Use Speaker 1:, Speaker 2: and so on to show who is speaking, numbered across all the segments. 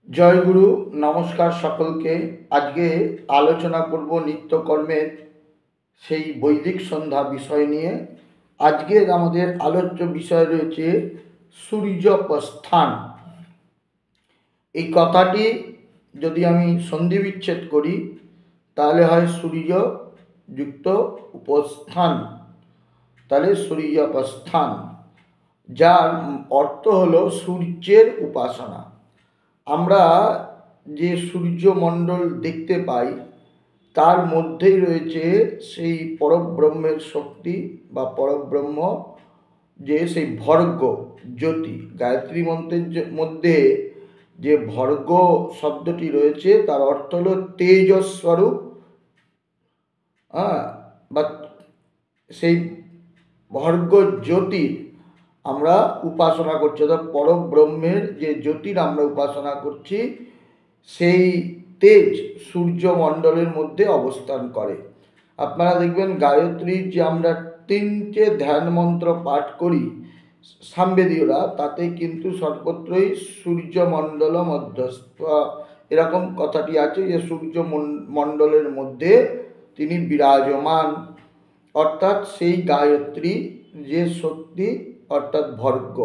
Speaker 1: জয় গুরু, নমস্কার সকলকে। আজকে আলোচনা করব নিত্যকর্মের সেই বৈদিক সন্ধ্যা বিষয় নিয়ে। আজকের আমাদের আলোচ্য বিষয় রয়েছে সূর্যপ্রস্থান। এই কথাটি যদি আমি সন্ধি বিচ্ছেদ করি তাহলে হয় সূর্য যুক্ত উপস্থান, তাহলে সূর্যপ্রস্থান, যার অর্থ হলো সূর্যের উপাসনা। আমরা যে সূর্যমণ্ডল দেখতে পাই তার মধ্যেই রয়েছে সেই পরব্রহ্মের শক্তি বা পরব্রহ্ম, যে সেই ভর্গ জ্যোতি। গায়ত্রী মন্ত্রের মধ্যে যে ভর্গ শব্দটি রয়েছে তার অর্থ হলো তেজস্বরূপ, বা সেই ভর্গ জ্যোতির আমরা উপাসনা করছি, অর্থাৎ পরব্রহ্মের যে জ্যোতির আমরা উপাসনা করছি সেই তেজ সূর্যমণ্ডলের মধ্যে অবস্থান করে। আপনারা দেখবেন গায়ত্রীর যে আমরা 3টে ধ্যান মন্ত্র পাঠ করি সামবেদীয়রা, তাতে কিন্তু সর্বত্রই সূর্যমণ্ডল মধ্যস্থ এরকম কথাটি আছে যে সূর্য মণ্ডলের মধ্যে তিনি বিরাজমান, অর্থাৎ সেই গায়ত্রী যে শক্তি অর্থাৎ ভর্গ।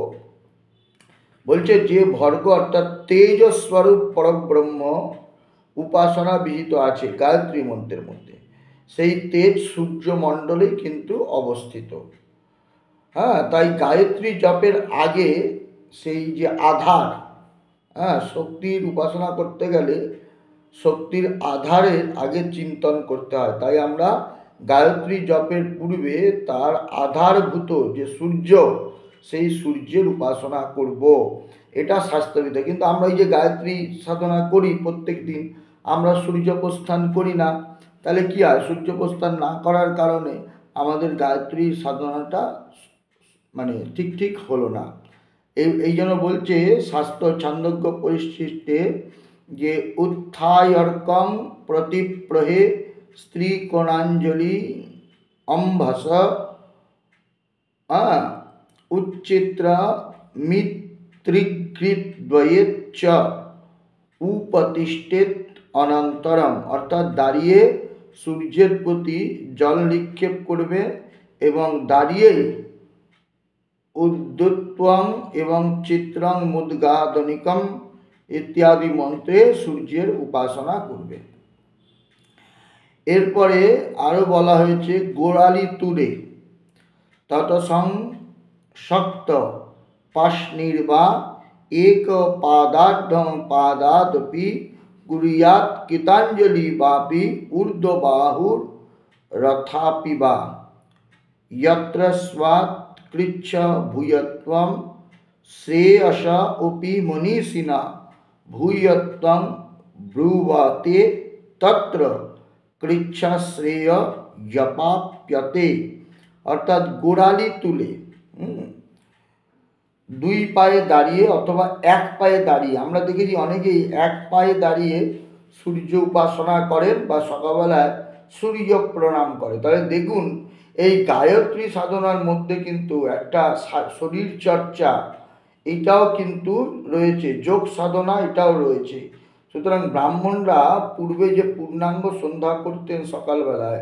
Speaker 1: বলছে যে ভর্গ অর্থাৎ তেজস্বরূপ পরব্রহ্ম উপাসনা বিহিত আছে গায়ত্রী মন্ত্রের মধ্যে, সেই তেজ সূর্যমণ্ডলেই কিন্তু অবস্থিত। তাই গায়ত্রী জপের আগে সেই যে আধার, শক্তির উপাসনা করতে গেলে শক্তির আধারের আগে চিন্তন করতে হয়। তাই আমরা গায়ত্রী জপের পূর্বে তার আধারভূত যে সূর্য, সেই সূর্যের উপাসনা করব, এটা শাস্ত্রবিধ। কিন্তু আমরা এই যে গায়ত্রী সাধনা করি প্রত্যেক দিন, আমরা সূর্য প্রস্থান করি না। তাহলে কি হয়, সূর্য প্রস্থান না করার কারণে আমাদের গায়ত্রী সাধনাটা মানে ঠিক হলো না। এই জন্য বলছে শাস্ত্র ছান্দোগ্য পরিশিষ্টে যে উত্থায়র্কং প্রতিপ্রহে স্ত্রী কোণাঞ্জলি অম্ভস উচ্চিত্র মিত্রিকৃদ্বয়েচ্চ উপতিষ্ঠেত অনন্তরম, অর্থাৎ দাঁড়িয়ে সূর্যের প্রতি জল নিক্ষেপ করবে এবং দাঁড়িয়েই উদ্যুত্বং এবং চিত্রং মুদ্গাদনিকম ইত্যাদি মন্ত্রে সূর্যের উপাসনা করবে। এরপরে আরও বলা হয়েছে গোড়ালি তুলে তৎসং শক্ত পাশনির্বা এক পাদাদপি কুরিয়াত কৃতাঞ্জলি বাপি ঊর্ধ্ববাহুর রথাপি বা যত্র স্বাৎ কৃচ্ছ ভূয়ত্বম শ্রেয়স উপি মনীষিণা ভূয়ত্বম ব্রুবতে তত্র কৃচ্ছশ্রেয় জপাপ্যতে, অর্থাৎ গোড়ালি তুলে দুই পায়ে দাঁড়িয়ে অথবা এক পায়ে দাঁড়িয়ে, আমরা দেখেছি অনেকেই এক পায়ে দাঁড়িয়ে সূর্য উপাসনা করেন বা সকালবেলায় সূর্য প্রণাম করে। তাহলে দেখুন এই গায়ত্রী সাধনার মধ্যে কিন্তু একটা শরীর চর্চা এটাও কিন্তু রয়েছে, যোগ সাধনা এটাও রয়েছে। সুতরাং ব্রাহ্মণরা পূর্বে যে পূর্ণাঙ্গ সন্ধ্যা করতেন সকালবেলায়,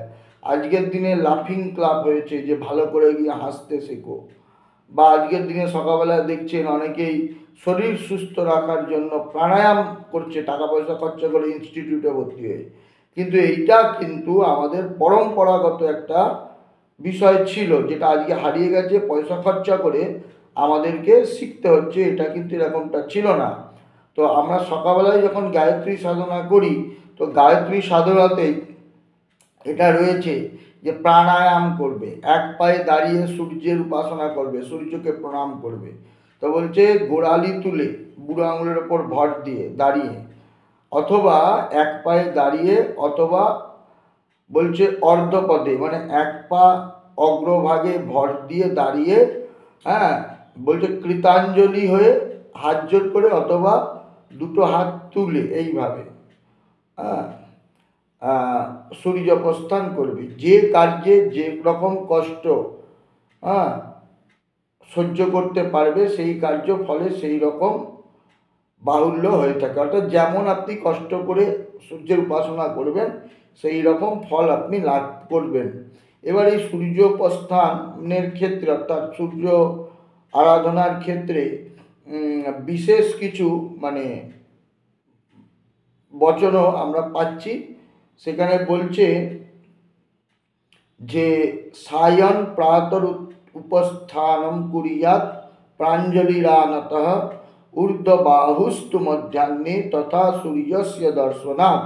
Speaker 1: আজকের দিনে লাফিং ক্লাব হয়েছে যে ভালো করে গিয়ে হাসতে শেখো, বা আজকের দিনে সকালবেলায় দেখছেন অনেকেই শরীর সুস্থ রাখার জন্য প্রাণায়াম করছে, টাকা পয়সা খরচা করে ইনস্টিটিউটে ভর্তি হয়ে। কিন্তু এইটা কিন্তু আমাদের পরম্পরাগত একটা বিষয় ছিল, যেটা আজকে হারিয়ে গেছে। পয়সা খরচা করে আমাদেরকে শিখতে হচ্ছে, এটা কিন্তু এরকমটা ছিল না। তো আমরা সকালবেলায় যখন গায়ত্রী সাধনা করি, তো গায়ত্রী সাধনাতেই এটা রয়েছে যে প্রাণায়াম করবে, এক পায়ে দাঁড়িয়ে সূর্যের উপাসনা করবে, সূর্যকে প্রণাম করবে। তো বলছে গোড়ালি তুলে বুড়ো আঙুলের ওপর ভর দিয়ে দাঁড়িয়ে, অথবা এক পায়ে দাঁড়িয়ে, অথবা বলছে অর্ধপদে মানে এক পা অগ্রভাগে ভর দিয়ে দাঁড়িয়ে, বলছে কৃতাঞ্জলি হয়ে হাত জোর করে অথবা দুটো হাত তুলে এইভাবে সূর্য প্রস্থান করবে। যে কার্যে যে রকম কষ্ট সহ্য করতে পারবে সেই কার্য ফলে সেই রকম বাহুল্য হয়ে থাকে। অর্থাৎ যেমন আপনি কষ্ট করে সূর্যের উপাসনা করবেন সেই রকম ফল আপনি লাভ করবেন। এবার এই সূর্য প্রস্থানের ক্ষেত্রে অর্থাৎ সূর্য আরাধনার ক্ষেত্রে বিশেষ কিছু মানে বচনও আমরা পাচ্ছি। সেখানে বলছে যে সায়ন প্রাতর উপস্থানম কুরিয়াত প্রাঞ্জলিরানতঃ ঊর্ধ্ববাহুস্তু মধ্যাহ্নে তথা সূর্যস্য দর্শনাৎ।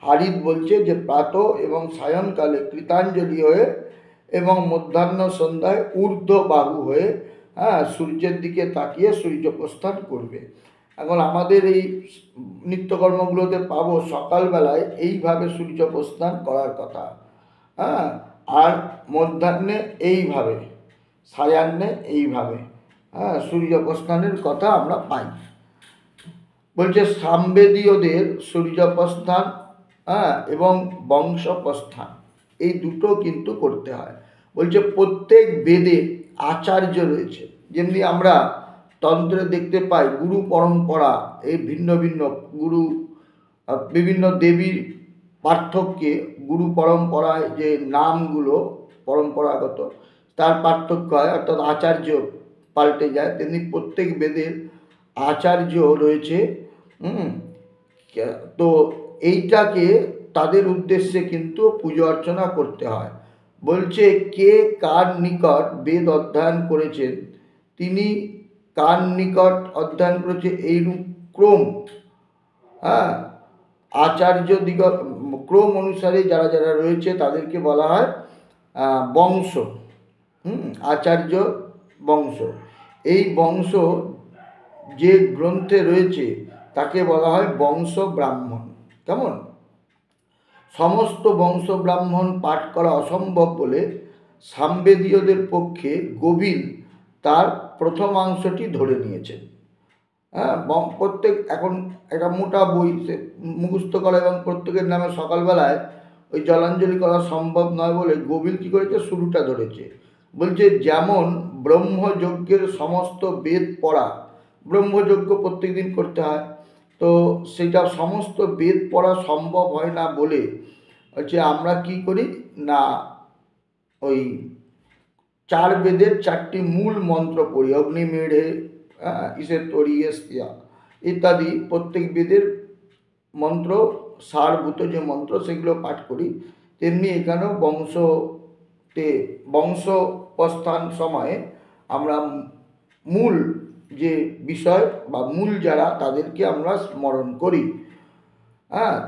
Speaker 1: হারিত বলছে যে প্রাতঃ এবং সায়নকালে কৃতাঞ্জলি হয়ে এবং মধ্যাহ্ন সন্ধ্যায় ঊর্ধ্ববাহু হয়ে সূর্যের দিকে তাকিয়ে সূর্য প্রস্থান করবে। এখন আমাদের এই নিত্যকর্মগুলোতে পাবো সকালবেলায় এইভাবে সূর্য প্রস্থান করার কথা, আর মধ্যাহ্নে এইভাবে, সায়াহ্নে এইভাবে সূর্য প্রস্থানের কথা আমরা পাই। বলছে সামবেদীয়দের সূর্য প্রস্থান এবং বংশ প্রস্থান এই দুটো কিন্তু করতে হয়। বলছে প্রত্যেক বেদে আচার্য রয়েছে, যেমনি আমরা তন্ত্রে দেখতে পাই গুরু পরম্পরা, এই ভিন্ন ভিন্ন গুরু বিভিন্ন দেবীর পার্থক্যে গুরু পরম্পরায় যে নামগুলো পরম্পরাগত তার পার্থক্য হয়, অর্থাৎ আচার্য পাল্টে যায়, তেমনি প্রত্যেক বেদের আচার্য রয়েছে। তো এইটাকে তাদের উদ্দেশ্যে কিন্তু পুজো অর্চনা করতে হয়। বলছে কে কার নিকট বেদ অধ্যয়ন করেছেন, তিনি কার নিকট অধ্যয়ন করেছে এইরূপ ক্রম, আচার্য দিগত ক্রম অনুসারে যারা যারা রয়েছে তাদেরকে বলা হয় বংশ। আচার্য বংশ, এই বংশ যে গ্রন্থে রয়েছে তাকে বলা হয় বংশ ব্রাহ্মণ। কেমন? সমস্ত বংশ ব্রাহ্মণ পাঠ করা অসম্ভব বলে সামবেদীয়দের পক্ষে গোবিল তার প্রথমাংশটি ধরে নিয়েছেন। প্রত্যেক এখন একটা মোটা বই সে মুখস্থ করা এবং প্রত্যেকের নামে সকালবেলায় ওই জলাঞ্জলি করা সম্ভব নয় বলে গোবিল কী করেছে, শুরুটা ধরেছে। বলছে যেমন ব্রহ্মযজ্ঞের সমস্ত বেদ পড়া, ব্রহ্মযজ্ঞ প্রত্যেক দিন করতে হয়, তো সেটা সমস্ত বেদ পড়া সম্ভব হয় না বলে হচ্ছে আমরা কি করি না ওই 4 বেদের 4টি মূল মন্ত্র পড়ি, অগ্নিমেঢ়ে ইসে তরিয়া ইত্যাদি প্রত্যেক বেদের মন্ত্র সারভূত যে মন্ত্র সেগুলো পাঠ করি। তেমনি এখানেও বংশ প্রস্থান সময়ে আমরা মূল যে বিষয় বা মূল যারা তাদেরকে আমরা স্মরণ করি।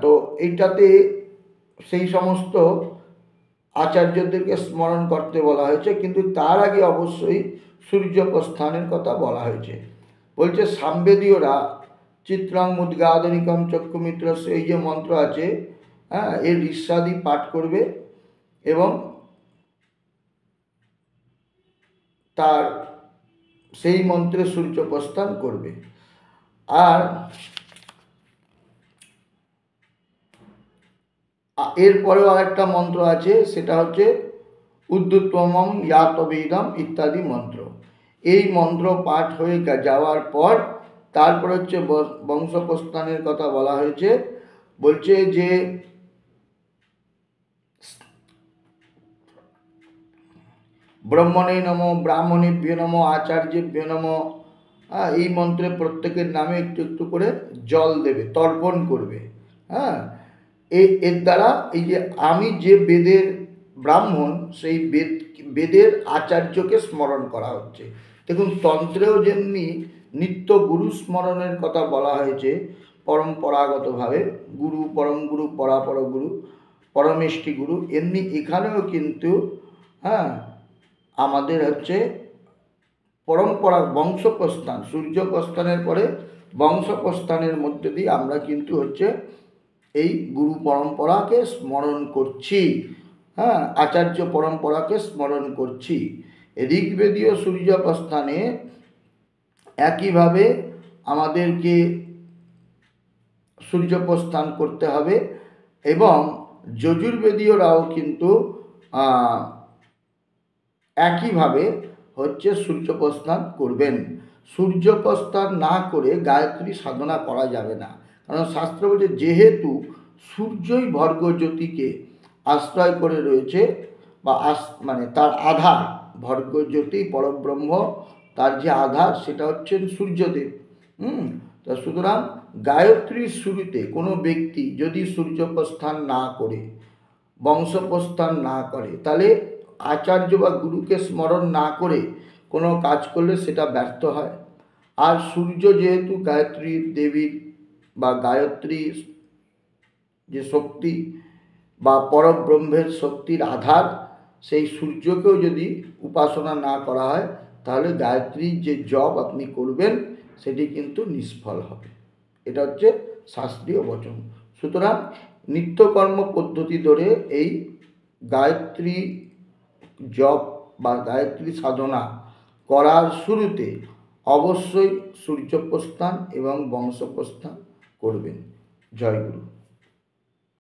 Speaker 1: তো এইটাতে সেই সমস্ত আচার্যদেরকে স্মরণ করতে বলা হয়েছে, কিন্তু তার আগে অবশ্যই সূর্য প্রস্থানের কথা বলা হয়েছে। বলছে সামবেদীয়রা চিত্রাং মুদ্গাদনিকম চক্ষুমিত্র এই যে মন্ত্র আছে এর ঋষ্যাদি পাঠ করবে এবং তার সেই মন্ত্রে সূর্য প্রস্থান করবে। আর এরপরেও আরেকটা মন্ত্র আছে, সেটা হচ্ছে উদ্যুত্তমম ইয়াতবেদম ইত্যাদি মন্ত্র। এই মন্ত্র পাঠ হয়ে যাওয়ার পর তারপর হচ্ছে বংশপ্রস্থানের কথা বলা হয়েছে। বলছে যে ব্রহ্মণে নম, ব্রাহ্মণেভ্য নম, আচার্যেভ্য নম, এই মন্ত্রে প্রত্যেকের নামে একটু একটু করে জল দেবে, তর্পণ করবে। এর দ্বারা এই যে আমি যে বেদের ব্রাহ্মণ সেই বেদের আচার্যকে স্মরণ করা হচ্ছে। দেখুন তন্ত্রেও যেমনি নিত্য গুরু স্মরণের কথা বলা হয়েছে পরম্পরাগতভাবে, গুরু পরম গুরু পরাপর গুরু পরমেষ্টি গুরু, এমনি এখানেও কিন্তু আমাদের হচ্ছে পরম্পরা বংশপ্রস্থান, সূর্য প্রস্থানের পরে বংশপ্রস্থানের মধ্যে দিয়ে আমরা কিন্তু হচ্ছে এই গুরু পরম্পরাকে স্মরণ করছি, আচার্য পরম্পরাকে স্মরণ করছি। ঋগ্বেদীয় সূর্য প্রস্থানে একইভাবে আমাদেরকে সূর্য প্রস্থান করতে হবে এবং যজুর্বেদীয়রাও কিন্তু একইভাবে হচ্ছে সূর্য প্রস্থান করবেন। সূর্যপ্রস্থান না করে গায়ত্রী সাধনা করা যাবে না। কারণ শাস্ত্র বলছে যেহেতু সূর্যই ভর্গ জ্যোতিকে আশ্রয় করে রয়েছে বা মানে তার আধার, ভর্গ জ্যোতি পরব্রহ্ম, তার যে আধার সেটা হচ্ছেন সূর্যদেব। তো সুতরাং গায়ত্রীর শুরুতে কোনো ব্যক্তি যদি সূর্যপ্রস্থান না করে, বংশপ্রস্থান না করে, তাহলে আচার্য বা গুরুকে স্মরণ না করে কোনো কাজ করলে সেটা ব্যর্থ হয়। আর সূর্য যেহেতু গায়ত্রী দেবীর বা গায়ত্রীর যে শক্তি বা পরব্রহ্মের শক্তির আধার, সেই সূর্যকেও যদি উপাসনা না করা হয় তাহলে গায়ত্রীর যে জপ আপনি করবেন সেটি কিন্তু নিষ্ফল হবে। এটা হচ্ছে শাস্ত্রীয় বচন। সুতরাং নিত্যকর্ম পদ্ধতি ধরে এই গায়ত্রী জপ বা গায়ত্রী সাধনা করার শুরুতে অবশ্যই সূর্যপ্রস্থান এবং বংশপ্রস্থান করবেন। জয় গুরু।